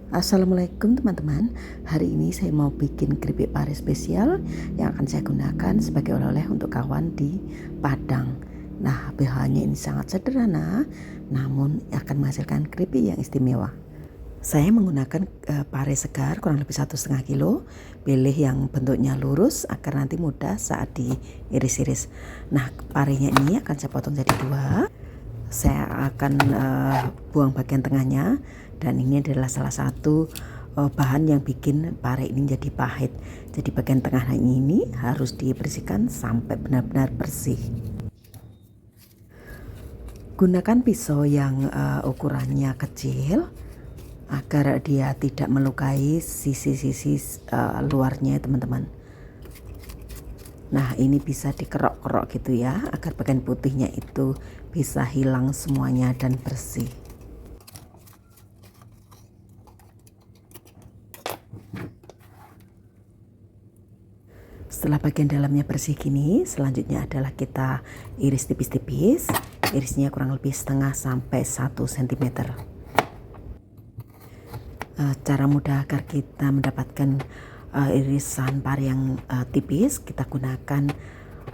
Assalamualaikum teman-teman. Hari ini saya mau bikin keripik pare spesial yang akan saya gunakan sebagai oleh-oleh untuk kawan di Padang. Nah, bahannya ini sangat sederhana, namun akan menghasilkan keripik yang istimewa. Saya menggunakan pare segar kurang lebih 1,5 kilo. Pilih yang bentuknya lurus agar nanti mudah saat diiris-iris. Nah, parenya ini akan saya potong jadi dua. Saya akan buang bagian tengahnya, dan ini adalah salah satu bahan yang bikin pare ini jadi pahit. Jadi bagian tengah ini harus dibersihkan sampai benar-benar bersih. Gunakan pisau yang ukurannya kecil agar dia tidak melukai sisi-sisi luarnya, teman-teman. Nah, ini bisa dikerok-kerok gitu ya, agar bagian putihnya itu bisa hilang semuanya dan bersih. Setelah bagian dalamnya bersih gini, selanjutnya adalah kita iris tipis-tipis. Irisnya kurang lebih setengah sampai 1 cm. Cara mudah agar kita mendapatkan irisan pare yang tipis, kita gunakan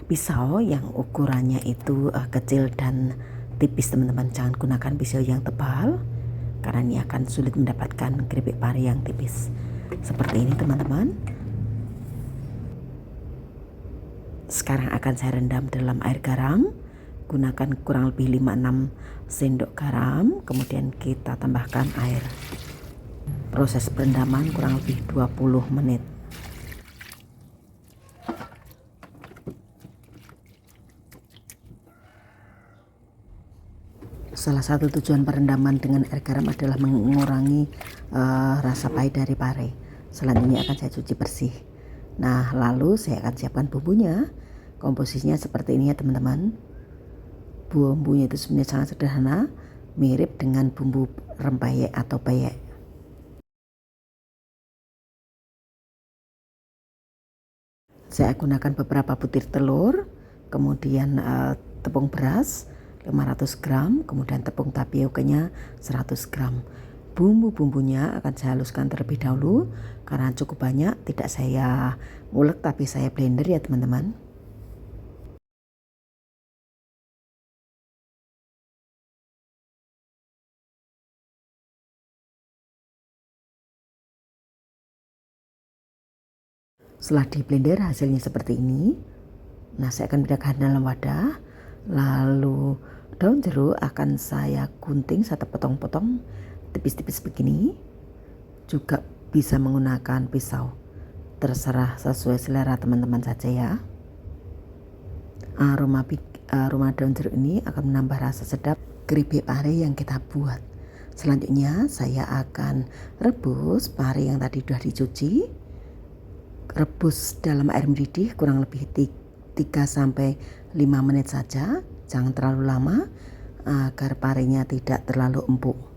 pisau yang ukurannya itu kecil dan tipis, teman-teman. Jangan gunakan pisau yang tebal karena ini akan sulit mendapatkan keripik pare yang tipis seperti ini, teman-teman. Sekarang akan saya rendam dalam air garam. Gunakan kurang lebih 5-6 sendok garam, kemudian kita tambahkan air. Proses perendaman kurang lebih 20 menit. Salah satu tujuan perendaman dengan air garam adalah mengurangi rasa pahit dari pare. Selanjutnya akan saya cuci bersih. Nah, lalu saya akan siapkan bumbunya. Komposisinya seperti ini ya, teman-teman. Bumbunya itu sebenarnya sangat sederhana, mirip dengan bumbu rempeyek atau peyek. Saya gunakan beberapa butir telur, kemudian tepung beras 500 gram, kemudian tepung tapiokanya 100 gram. Bumbu-bumbunya akan saya haluskan terlebih dahulu karena cukup banyak, tidak saya ulek tapi saya blender ya, teman-teman. Setelah di blender hasilnya seperti ini. Nah, saya akan pindahkan dalam wadah. Lalu daun jeruk akan saya gunting, saya potong-potong tipis-tipis begini. Juga bisa menggunakan pisau, terserah sesuai selera teman-teman saja ya. Aroma daun jeruk ini akan menambah rasa sedap keripik pare yang kita buat. Selanjutnya saya akan rebus pare yang tadi sudah dicuci. Rebus dalam air mendidih kurang lebih 3-5 menit saja. Jangan terlalu lama agar parenya tidak terlalu empuk.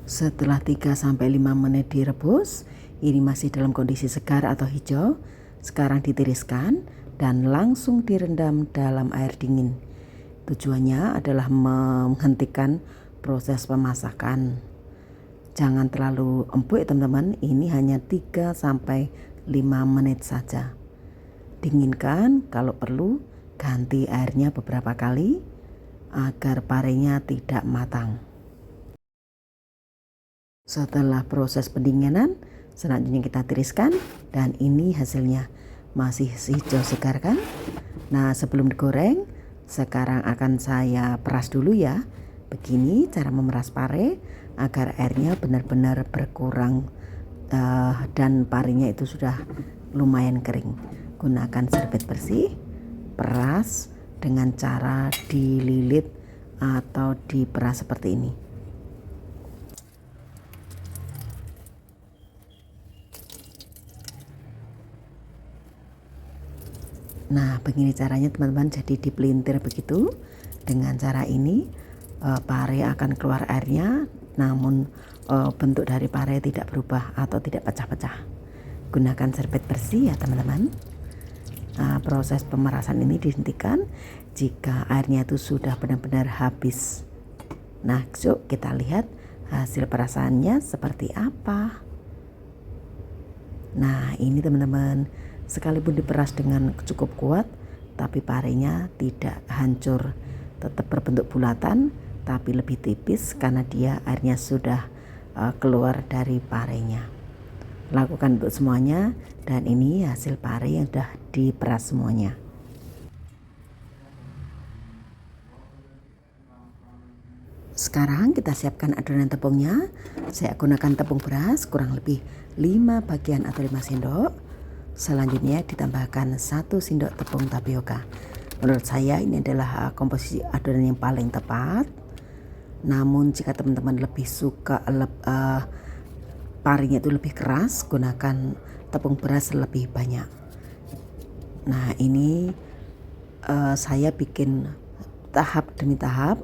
Setelah 3-5 menit direbus, ini masih dalam kondisi segar atau hijau. Sekarang ditiriskan dan langsung direndam dalam air dingin. Tujuannya adalah menghentikan proses pemasakan. Jangan terlalu empuk ya, teman-teman. Ini hanya 3-5 menit saja. Dinginkan, kalau perlu ganti airnya beberapa kali agar parenya tidak matang. Setelah proses pendinginan, selanjutnya kita tiriskan, dan ini hasilnya masih hijau segar kan. Nah, sebelum digoreng, sekarang akan saya peras dulu ya. Begini cara memeras pare agar airnya benar-benar berkurang dan parenya itu sudah lumayan kering. Gunakan serbet bersih, peras dengan cara dililit atau diperas seperti ini. Nah, begini caranya, teman-teman. Jadi dipelintir begitu. Dengan cara ini pare akan keluar airnya, namun bentuk dari pare tidak berubah atau tidak pecah-pecah. Gunakan serbet bersih ya teman-teman. Proses pemerasan ini dihentikan jika airnya itu sudah benar-benar habis. Nah, yuk kita lihat hasil perasaannya seperti apa. Nah, ini teman-teman, sekalipun diperas dengan cukup kuat, tapi parenya tidak hancur, tetap berbentuk bulatan, tapi lebih tipis karena dia airnya sudah keluar dari parenya. Lakukan untuk semuanya, dan ini hasil pare yang sudah diperas semuanya. Sekarang kita siapkan adonan tepungnya. Saya gunakan tepung beras kurang lebih 5 bagian atau 5 sendok. Selanjutnya ditambahkan 1 sendok tepung tapioka. Menurut saya ini adalah komposisi adonan yang paling tepat. Namun jika teman-teman lebih suka parenya itu lebih keras, gunakan tepung beras lebih banyak. Nah, ini saya bikin tahap demi tahap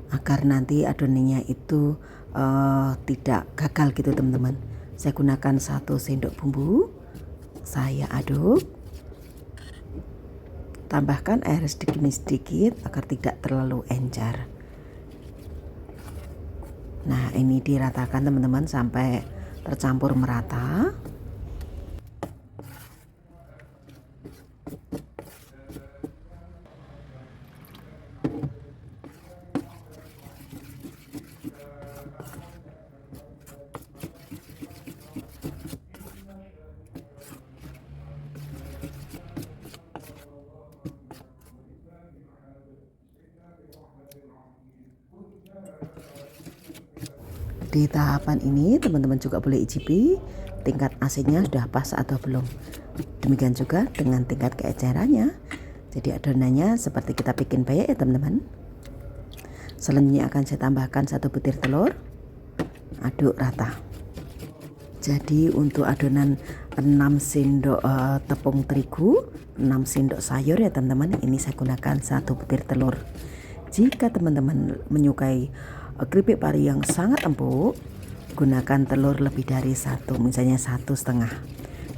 agar nanti adonannya itu tidak gagal gitu teman-teman. Saya gunakan 1 sendok bumbu, saya aduk, tambahkan air sedikit demi sedikit agar tidak terlalu encer. Nah, ini diratakan teman-teman sampai tercampur merata. Di tahapan ini teman-teman juga boleh icipi tingkat asinnya sudah pas atau belum. Demikian juga dengan tingkat keecerannya. Jadi adonannya seperti kita bikin peyek ya teman-teman. Selanjutnya akan saya tambahkan 1 butir telur, aduk rata. Jadi untuk adonan 6 sendok tepung terigu, 6 sendok sayur ya teman-teman, ini saya gunakan 1 butir telur. Jika teman-teman menyukai keripik pare yang sangat empuk, gunakan telur lebih dari 1, misalnya 1,5.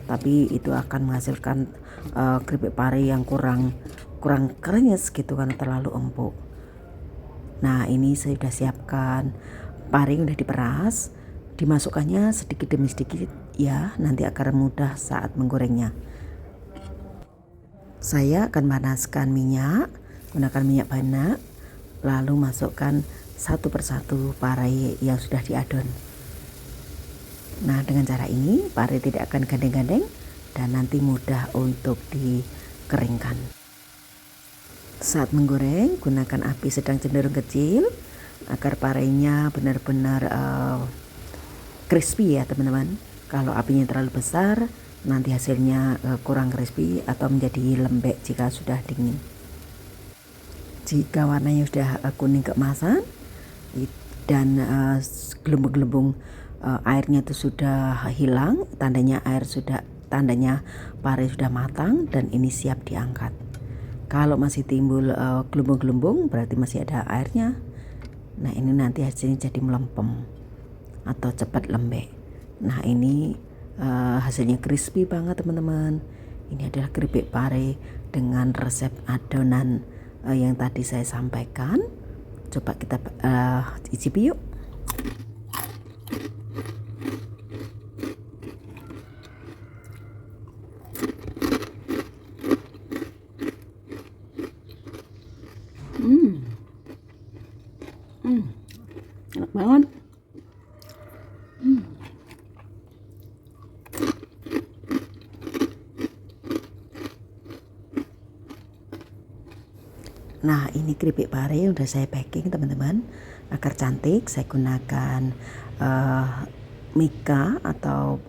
Tapi itu akan menghasilkan keripik pare yang kurang krenyes gitu kan, terlalu empuk. Nah, ini saya sudah siapkan pare yang sudah diperas, dimasukkannya sedikit demi sedikit ya, nanti akan mudah saat menggorengnya. Saya akan panaskan minyak, gunakan minyak banyak, lalu masukkan 1 persatu pare yang sudah diadon. Nah, dengan cara ini pare tidak akan gandeng-gandeng dan nanti mudah untuk dikeringkan. Saat menggoreng, gunakan api sedang cenderung kecil agar parenya benar-benar crispy ya teman-teman. Kalau apinya terlalu besar, nanti hasilnya kurang crispy atau menjadi lembek jika sudah dingin. Jika warnanya sudah kuning keemasan dan gelembung-gelembung airnya itu sudah hilang, tandanya pare sudah matang dan ini siap diangkat. Kalau masih timbul gelembung-gelembung berarti masih ada airnya. Nah, ini nanti hasilnya jadi melempem atau cepat lembek. Nah, ini hasilnya crispy banget teman-teman. Ini adalah keripik pare dengan resep adonan yang tadi saya sampaikan. Coba kita icipi yuk. Enak banget. Nah, ini keripik pare yang udah saya packing teman-teman. Agar cantik, saya gunakan mika atau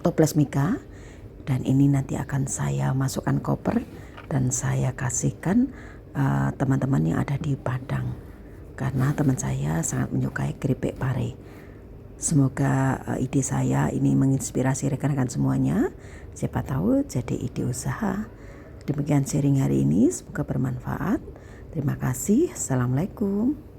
toples mika. Dan ini nanti akan saya masukkan koper dan saya kasihkan teman-teman yang ada di Padang. Karena teman saya sangat menyukai keripik pare. Semoga ide saya ini menginspirasi rekan-rekan semuanya. Siapa tahu jadi ide usaha. Demikian sharing hari ini, semoga bermanfaat. Terima kasih. Assalamualaikum.